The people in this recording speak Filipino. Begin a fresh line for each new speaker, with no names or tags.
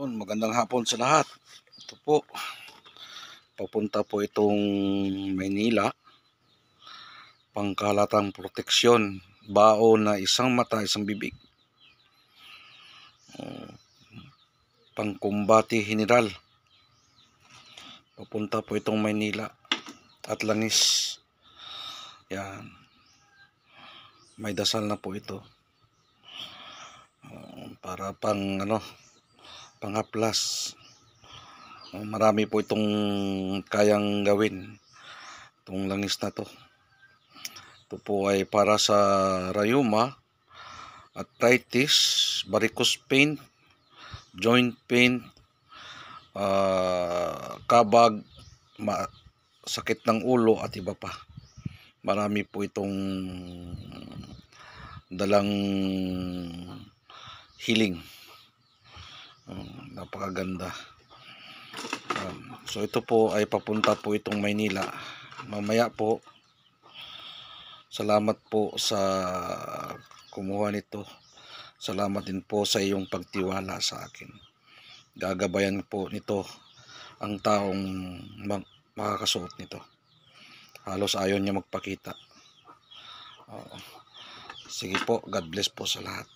Magandang hapon sa lahat. Ito po, papunta po itong Maynila, pangkalatang proteksyon, baon na isang mata, isang bibig, pangkumbati general. Papunta po itong Maynila at Langis. Yan, may dasal na po ito para panghaplas. Marami po itong kayang gawin, itong langis na to. Ito po ay para sa rayuma, arthritis, varicose pain, joint pain, kabag, sakit ng ulo at iba pa. Marami po itong dalang healing. Napakaganda. So ito po ay papunta po itong Maynila mamaya po. Salamat po sa kumuha nito. Salamat din po sa iyong pagtiwala sa akin. Gagabayan po nito ang taong makakasuot nito. Halos ayaw niya magpakita. Sige po, God bless po sa lahat.